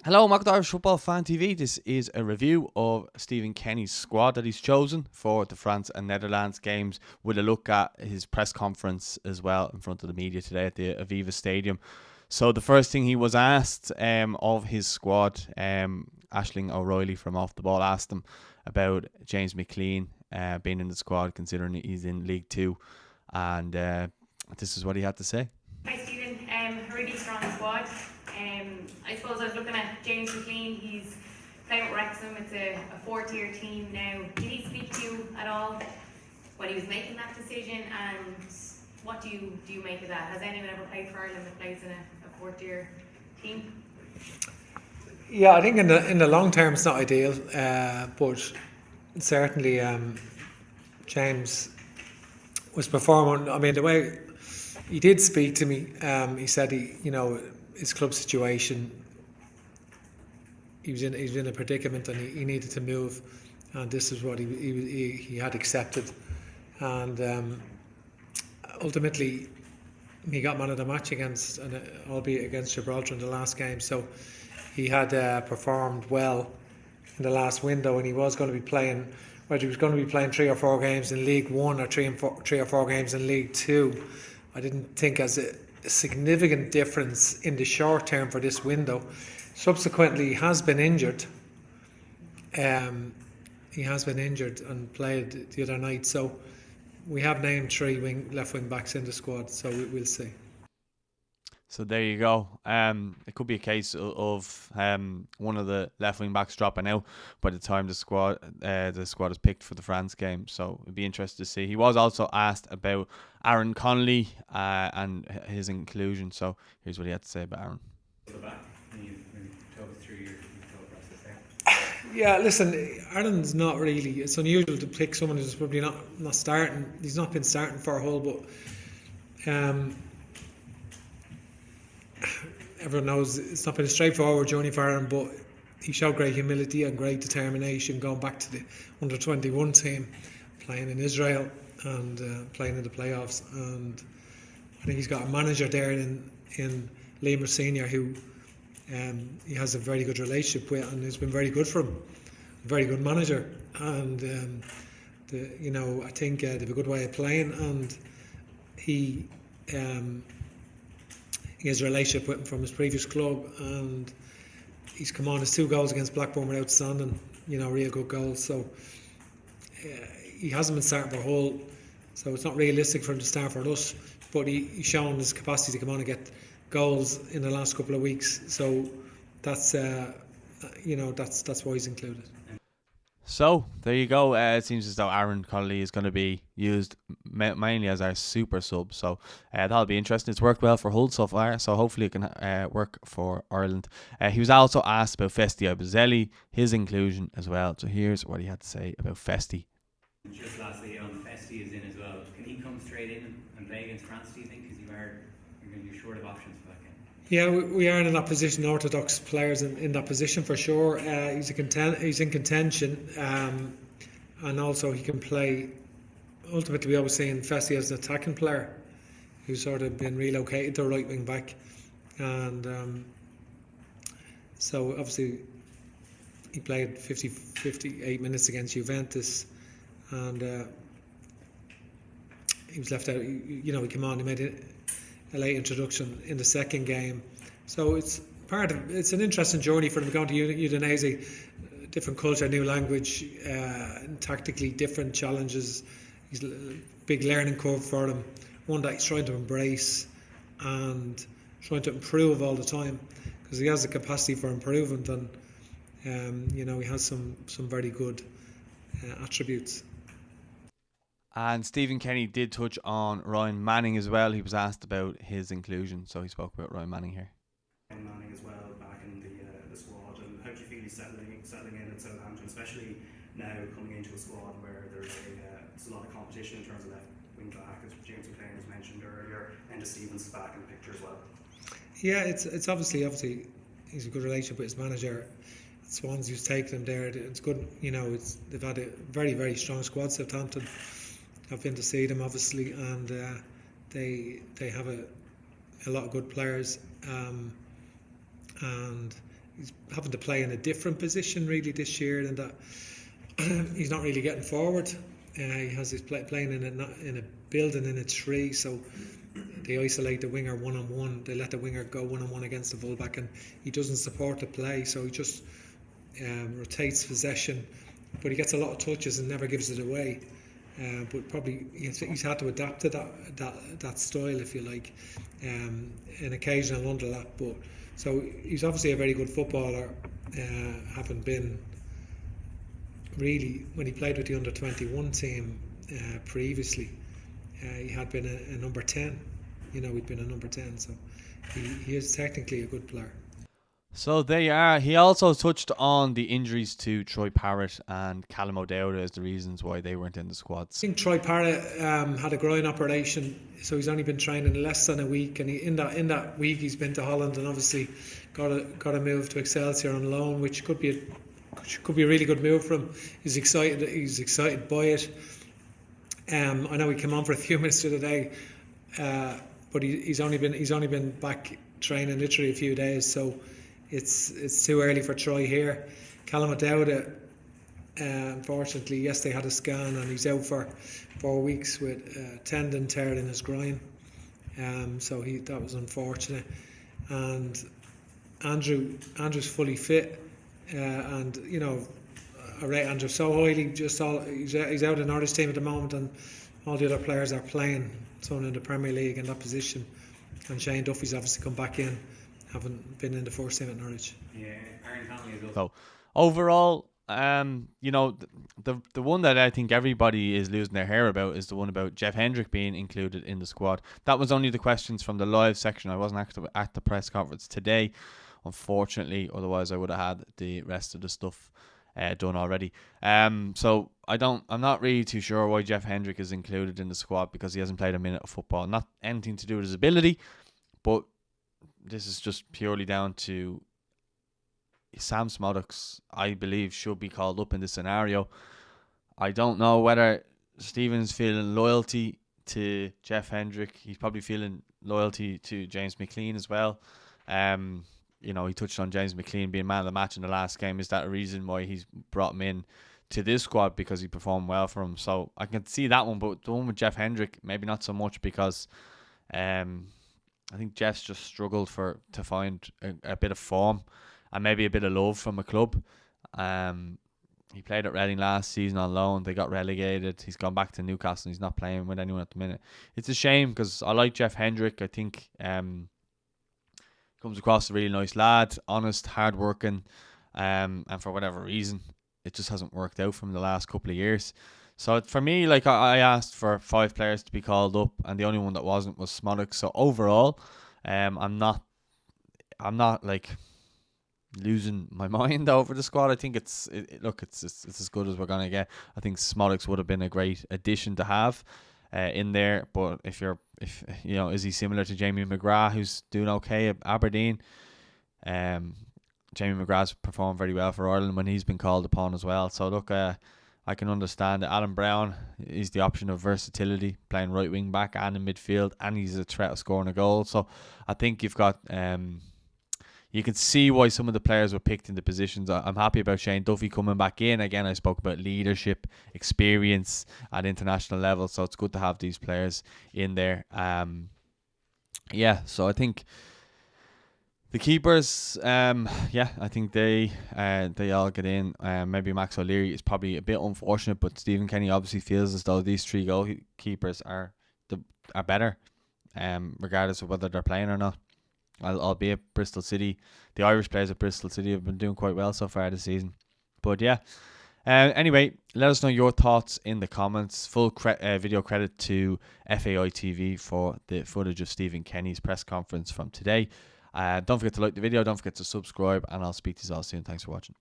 Hello, welcome to Irish Football Fan TV. This is a review of Stephen Kenny's squad that he's chosen for the France and Netherlands games, with a look at his press conference as well in front of the media today at the Aviva Stadium. So the first thing he was asked of his squad, Ashling O'Reilly from Off the Ball asked him about James McLean being in the squad, considering he's in League Two, and this is what he had to say. Hi Stephen, a really strong squad. I suppose I was looking at James McLean. He's playing with Wrexham. It's a four-tier team now. Did he speak to you at all when he was making that decision? And what do you make of that? Has anyone ever played for Ireland that plays in a four-tier team? Yeah, I think in the long term it's not ideal, but certainly James was performing. I mean, the way he did speak to me, he said his club situation. He was in a predicament and he needed to move, and this is what he had accepted, and ultimately he got man of the match albeit against Gibraltar in the last game. So he had performed well in the last window, and he was going to be playing. Whether he was going to be playing 3 or 4 games in League One or 3 or 4 games in League Two, I didn't think as a significant difference in the short term for this window. Subsequently, he has been injured. He has been injured and played the other night. So we have named 3 left wing backs in the squad. So we'll see. So there you go. It could be a case of one of the left wing backs dropping out by the time the squad is picked for the France game. So it'd be interesting to see. He was also asked about Aaron Connolly and his inclusion. So here's what he had to say about Aaron. Yeah, listen, Ireland's not really. It's unusual to pick someone who's probably not starting. He's not been starting for a while, but everyone knows it's not been a straightforward journey for Aaron, but he showed great humility and great determination going back to the under-21 team, playing in Israel and playing in the playoffs. And I think he's got a manager there in Liam Senior who he has a very good relationship with, and it's been very good for him. A very good manager, and I think they have a good way of playing, and he has a relationship with him from his previous club, and he's come on. His 2 goals against Blackburn were outstanding, real good goals. So he hasn't been starting for a whole, so it's not realistic for him to start for us. But he's shown his capacity to come on and get goals in the last couple of weeks. So that's that's why he's included. So there you go. It seems as though Aaron Connolly is going to be used mainly as our super sub. So that'll be interesting. It's worked well for Hull so far, so hopefully it can work for Ireland. He was also asked about Festi Abuzelli, his inclusion as well. So here's what he had to say about Festi. Just lastly, Festi is in as well. Can he come straight in and play against France, do you think? Because you're going to be short of options for that game. Yeah, we are in that position. Orthodox players in that position for sure. He's in contention, and also he can play. Ultimately, we always seen Festi as an attacking player who's sort of been relocated to right wing back, and so obviously he played 58 minutes against Juventus, and he was left out. He came on. He made a late introduction in the second game, so it's an interesting journey for them going to Udinese, different culture, new language, tactically different challenges. He's a big learning curve for him, one that he's trying to embrace and trying to improve all the time, because he has the capacity for improvement, and he has some very good attributes. And Stephen Kenny did touch on Ryan Manning as well. He was asked about his inclusion, so he spoke about Ryan Manning here. Ryan Manning as well back in the squad, and how do you feel he's settling in at Southampton, especially now coming into a squad where there's a lot of competition in terms of left wing back, as James McLean was mentioned earlier, and Stevens back in the picture as well. Yeah, it's obviously he's a good relationship with his manager. Swansea's taken him there. It's good, they've had a very, very strong squad, Southampton. I've been to see them obviously, and they have a lot of good players, and he's having to play in a different position really this year, and that he's not really getting forward. He has his playing in a building in a tree, so they isolate the winger one-on-one. They let the winger go one-on-one against the fullback, and he doesn't support the play, so he just rotates possession, but he gets a lot of touches and never gives it away. But probably he's had to adapt to that style, if you like, an occasional underlap. But so he's obviously a very good footballer, having been really, when he played with the under-21 team previously, he had been a number 10. He'd been a number 10, so he is technically a good player. So there you are. He also touched on the injuries to Troy Parrott and Callum O'Dowd as the reasons why they weren't in the squads. I think Troy Parrott had a groin operation, so he's only been training less than a week, and in that week he's been to Holland and obviously got a move to Excelsior on loan, which could be a really good move for him. He's excited by it. I know he came on for a few minutes the other day, but he's only been back training literally a few days, so it's too early for Troy here. Callum O'Dowd, unfortunately, yes, they had a scan and he's out for 4 weeks with a tendon tear in his groin. So that was unfortunate. And Andrew's fully fit, and I rate Andrew so highly. He's out in the Norwich team at the moment, and all the other players are playing someone in the Premier League in that position. And Shane Duffy's obviously come back in, having been in the first team at Norwich. Yeah, Aaron Connolly is So overall, the one that I think everybody is losing their hair about is the one about Jeff Hendrick being included in the squad. That was only the questions from the live section. I wasn't active at the press conference today, unfortunately. Otherwise, I would have had the rest of the stuff done already. So I'm not really too sure why Jeff Hendrick is included in the squad, because he hasn't played a minute of football. Not anything to do with his ability, but this is just purely down to Sam Smodux, I believe, should be called up in this scenario. I don't know whether Stephen's feeling loyalty to Jeff Hendrick. He's probably feeling loyalty to James McLean as well. He touched on James McLean being man of the match in the last game. Is that a reason why he's brought him in to this squad, because he performed well for him? So I can see that one, but the one with Jeff Hendrick, maybe not so much, because I think Jeff's just struggled to find a bit of form and maybe a bit of love from a club. He played at Reading last season on loan. They got relegated. He's gone back to Newcastle and he's not playing with anyone at the minute. It's a shame, because I like Jeff Hendrick. I think comes across a really nice lad, honest, hard-working, and for whatever reason, it just hasn't worked out for him the last couple of years. So for me, like, I asked for 5 players to be called up, and the only one that wasn't was Smodux. So overall, I'm not like losing my mind over the squad. I think it's as good as we're gonna get. I think Smodux would have been a great addition to have in there, but if is he similar to Jamie McGrath, who's doing okay at Aberdeen? Jamie McGrath's performed very well for Ireland when he's been called upon as well. So look, I can understand that Alan Brown is the option of versatility, playing right wing back and in midfield, and he's a threat of scoring a goal. So I think you've got you can see why some of the players were picked in the positions. I'm happy about Shane Duffy coming back in. Again, I spoke about leadership, experience at international level, so it's good to have these players in there. So I think the keepers, I think they all get in. Maybe Max O'Leary is probably a bit unfortunate, but Stephen Kenny obviously feels as though these 3 goalkeepers are better, regardless of whether they're playing or not. Albeit Bristol City, the Irish players at Bristol City have been doing quite well so far this season. But yeah, anyway, let us know your thoughts in the comments. Full video credit to FAI TV for the footage of Stephen Kenny's press conference from today. Don't forget to like the video, don't forget to subscribe, and I'll speak to you all soon. Thanks for watching.